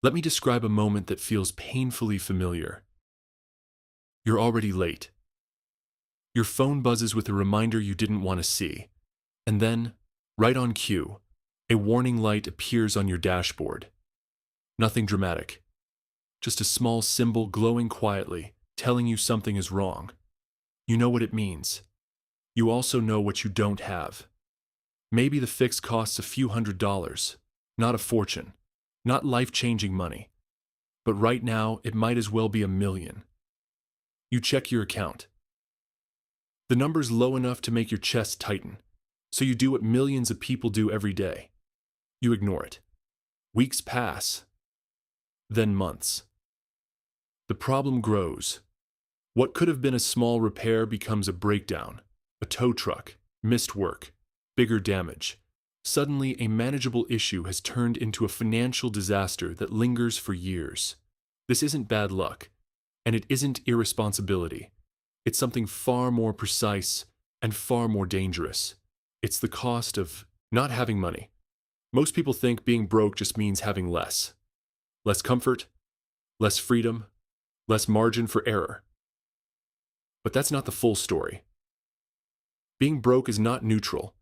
Let me describe a moment that feels painfully familiar. You're already late. Your phone buzzes with a reminder you didn't want to see. And then, right on cue, a warning light appears on your dashboard. Nothing dramatic. Just a small symbol glowing quietly, telling you something is wrong. You know what it means. You also know what you don't have. Maybe the fix costs a few $100s, not a fortune, not life-changing money. But right now, it might as well be $1 million. You check your account. The number's low enough to make your chest tighten, so you do what millions of people do every day. You ignore it. Weeks pass, then months. The problem grows. What could have been a small repair becomes a breakdown, a tow truck, missed work, bigger damage. Suddenly, a manageable issue has turned into a financial disaster that lingers for years. This isn't bad luck, and it isn't irresponsibility. It's something far more precise and far more dangerous. It's the cost of not having money. Most people think being broke just means having less. Less comfort, less freedom, less margin for error. But that's not the full story. Being broke is not neutral.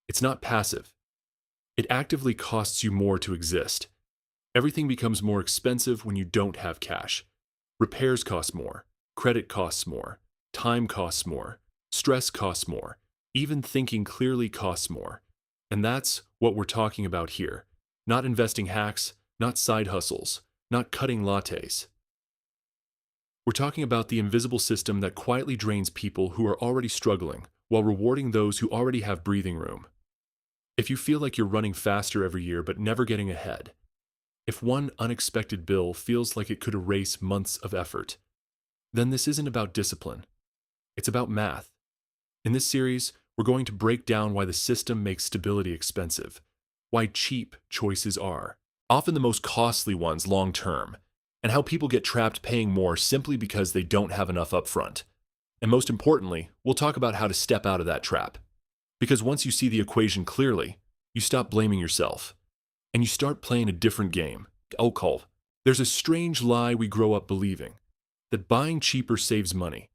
It's not passive. It actively costs you more to exist. Everything becomes more expensive when you don't have cash. Repairs cost more, credit costs more, time costs more, stress costs more, even thinking clearly costs more. And that's what we're talking about here. Not investing hacks, not side hustles, not cutting lattes. We're talking about the invisible system that quietly drains people who are already struggling while rewarding those who already have breathing room. If you feel like you're running faster every year but never getting ahead, if one unexpected bill feels like it could erase months of effort, then this isn't about discipline. It's about math. In this series, we're going to break down why the system makes stability expensive, why cheap choices are, often the most costly ones long-term, and how people get trapped paying more simply because they don't have enough upfront. And most importantly, we'll talk about how to step out of that trap. Because once you see the equation clearly, you stop blaming yourself, and you start playing a different game. There's a strange lie we grow up believing, that buying cheaper saves money.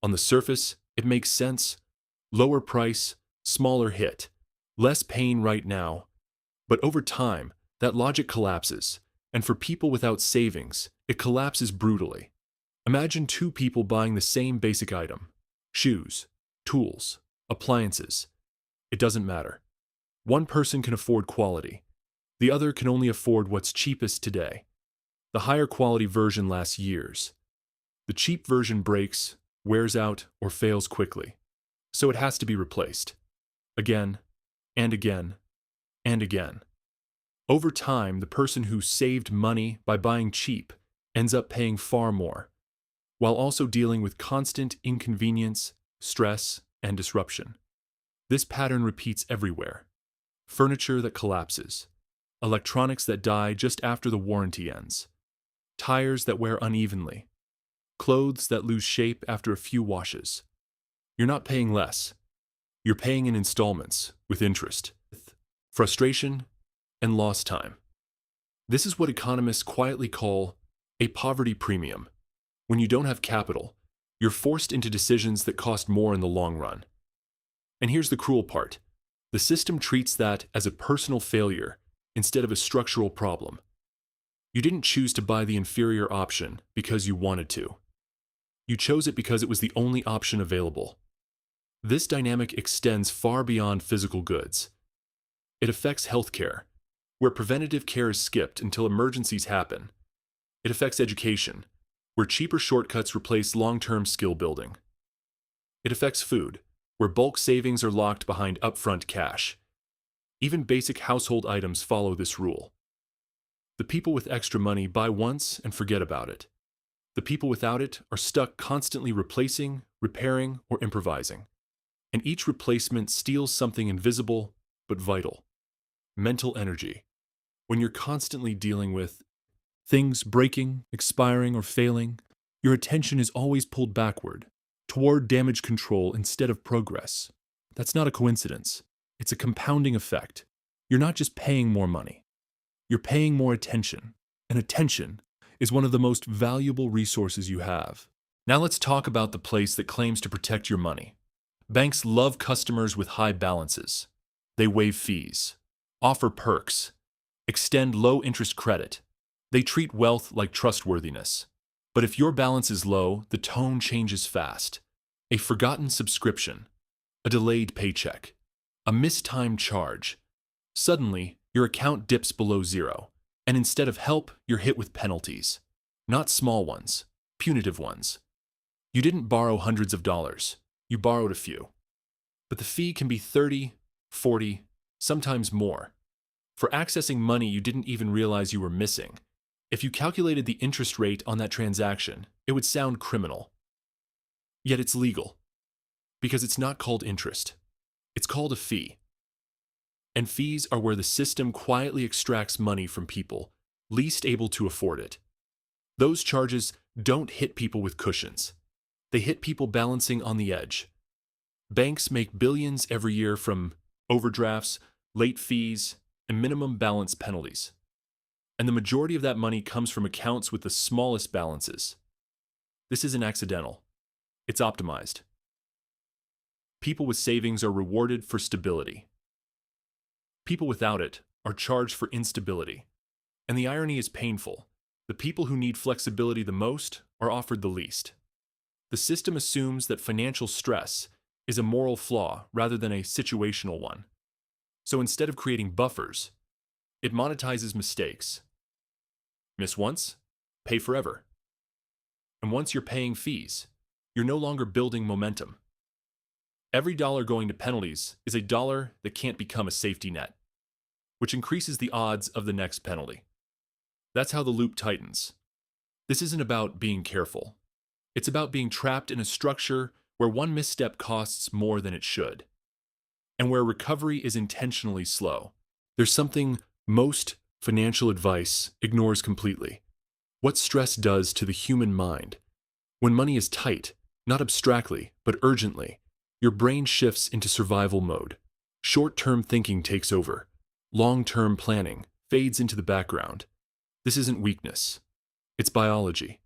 On the surface, it makes sense. Lower price, smaller hit, less pain right now. But over time, that logic collapses, and for people without savings, it collapses brutally. Imagine two people buying the same basic item: shoes, tools, appliances. It doesn't matter. One person can afford quality. The other can only afford what's cheapest today. The higher quality version lasts years. The cheap version breaks, wears out, or fails quickly. So it has to be replaced. Again, and again, and again. Over time, the person who saved money by buying cheap ends up paying far more, while also dealing with constant inconvenience, stress, and disruption. This pattern repeats everywhere. Furniture that collapses, electronics that die just after the warranty ends, tires that wear unevenly, clothes that lose shape after a few washes. You're not paying less. You're paying in installments, with interest, frustration, and lost time. This is what economists quietly call a poverty premium. When you don't have capital, you're forced into decisions that cost more in the long run. And here's the cruel part. The system treats that as a personal failure instead of a structural problem. You didn't choose to buy the inferior option because you wanted to. You chose it because it was the only option available. This dynamic extends far beyond physical goods. It affects healthcare, where preventative care is skipped until emergencies happen. It affects education, where cheaper shortcuts replace long-term skill building. It affects food, where bulk savings are locked behind upfront cash. Even basic household items follow this rule. The people with extra money buy once and forget about it. The people without it are stuck constantly replacing, repairing, or improvising. And each replacement steals something invisible but vital: mental energy. When you're constantly dealing with things breaking, expiring, or failing, your attention is always pulled backward, toward damage control instead of progress. That's not a coincidence. It's a compounding effect. You're not just paying more money. You're paying more attention, And attention is one of the most valuable resources you have. Now let's talk about the place that claims to protect your money. Banks love customers with high balances. They waive fees, offer perks, extend low-interest credit. They treat wealth like trustworthiness. But if your balance is low, the tone changes fast. A forgotten subscription, a delayed paycheck, a mistimed charge. Suddenly, your account dips below zero, and instead of help, you're hit with penalties. Not small ones, punitive ones. You didn't borrow hundreds of dollars. You borrowed a few. But the fee can be 30, 40, sometimes more. For accessing money you didn't even realize you were missing. If you calculated the interest rate on that transaction, it would sound criminal. Yet it's legal. Because it's not called interest. It's called a fee. And fees are where the system quietly extracts money from people least able to afford it. Those charges don't hit people with cushions. They hit people balancing on the edge. Banks make billions every year from overdrafts, late fees, and minimum balance penalties. And the majority of that money comes from accounts with the smallest balances. This isn't accidental. It's optimized. People with savings are rewarded for stability. People without it are charged for instability. And the irony is painful. The people who need flexibility the most are offered the least. The system assumes that financial stress is a moral flaw rather than a situational one. So instead of creating buffers, it monetizes mistakes. Miss once, pay forever. And once you're paying fees, you're no longer building momentum. Every dollar going to penalties is a dollar that can't become a safety net, which increases the odds of the next penalty. That's how the loop tightens. This isn't about being careful. It's about being trapped in a structure where one misstep costs more than it should, and where recovery is intentionally slow. There's something most financial advice ignores completely. What stress does to the human mind. When money is tight, not abstractly, but urgently, your brain shifts into survival mode. Short-term thinking takes over. Long-term planning fades into the background. This isn't weakness. It's biology.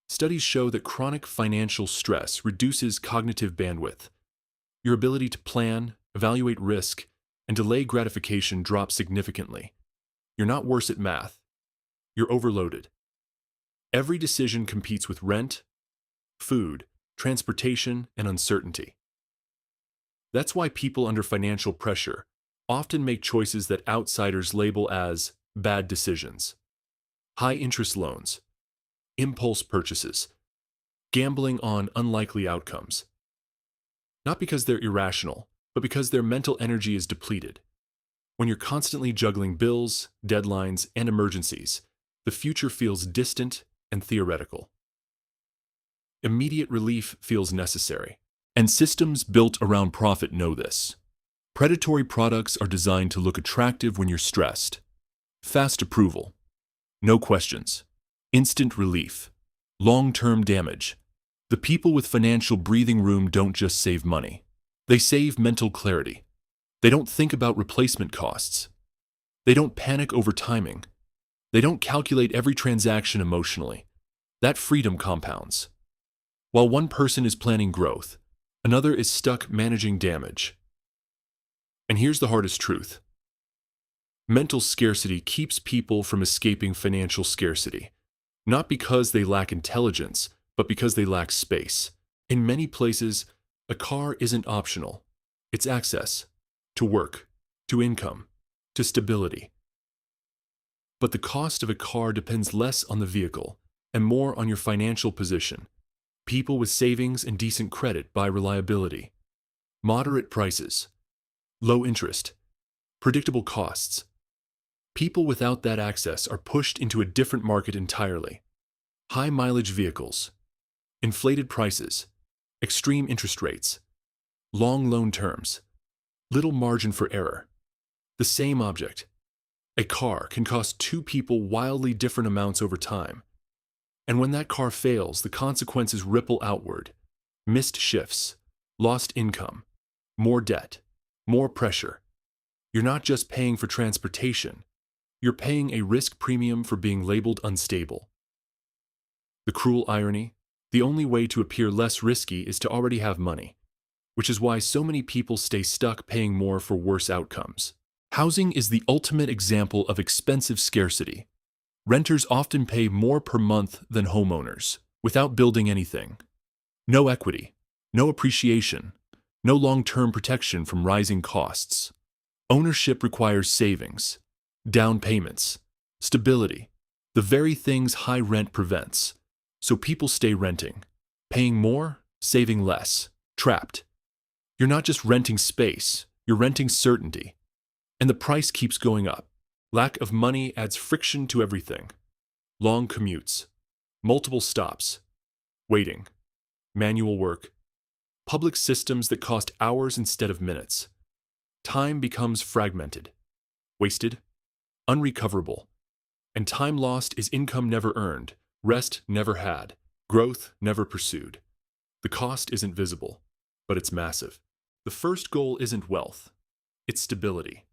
Studies show that chronic financial stress reduces cognitive bandwidth. Your ability to plan, evaluate risk, and delay gratification drops significantly. You're not worse at math. You're overloaded. Every decision competes with rent, food, transportation, and uncertainty. That's why people under financial pressure often make choices that outsiders label as bad decisions. High-interest loans, impulse purchases, gambling on unlikely outcomes. Not because they're irrational, but because their mental energy is depleted. When you're constantly juggling bills, deadlines, and emergencies, the future feels distant and theoretical. Immediate relief feels necessary, and systems built around profit know this. Predatory products are designed to look attractive when you're stressed. Fast approval. No questions. Instant relief. Long-term damage. The people with financial breathing room don't just save money. They save mental clarity. They don't think about replacement costs. They don't panic over timing. They don't calculate every transaction emotionally. That freedom compounds. While one person is planning growth, another is stuck managing damage. And here's the hardest truth. Mental scarcity keeps people from escaping financial scarcity, not because they lack intelligence, but because they lack space. In many places, a car isn't optional. It's access to work, to income, to stability. But the cost of a car depends less on the vehicle and more on your financial position. People with savings and decent credit buy reliability, moderate prices, low interest, predictable costs. People without that access are pushed into a different market entirely. High mileage vehicles, inflated prices, extreme interest rates, long loan terms, little margin for error. The same object, a car, can cost two people wildly different amounts over time. And when that car fails, the consequences ripple outward. Missed shifts, lost income, more debt, more pressure. You're not just paying for transportation. You're paying a risk premium for being labeled unstable. The cruel irony? The only way to appear less risky is to already have money, which is why so many people stay stuck paying more for worse outcomes. Housing is the ultimate example of expensive scarcity. Renters often pay more per month than homeowners, without building anything. No equity, no appreciation, no long-term protection from rising costs. Ownership requires savings, down payments, stability, the very things high rent prevents. So people stay renting, paying more, saving less, trapped. You're not just renting space, you're renting certainty. And the price keeps going up. Lack of money adds friction to everything. Long commutes, multiple stops, waiting, manual work, public systems that cost hours instead of minutes. Time becomes fragmented, wasted, unrecoverable. And time lost is income never earned, rest never had, growth never pursued. The cost isn't visible, but it's massive. The first goal isn't wealth, it's stability.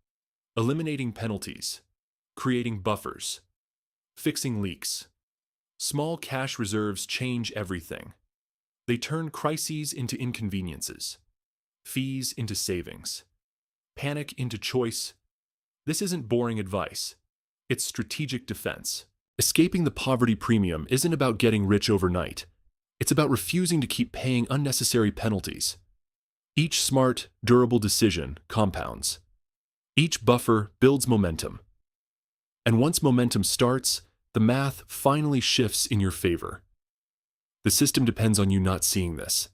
Eliminating penalties, creating buffers, fixing leaks. Small cash reserves change everything. They turn crises into inconveniences, fees into savings, panic into choice. This isn't boring advice. It's strategic defense. Escaping the poverty premium isn't about getting rich overnight. It's about refusing to keep paying unnecessary penalties. Each smart, durable decision compounds. Each buffer builds momentum. And once momentum starts, the math finally shifts in your favor. The system depends on you not seeing this.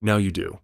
Now you do.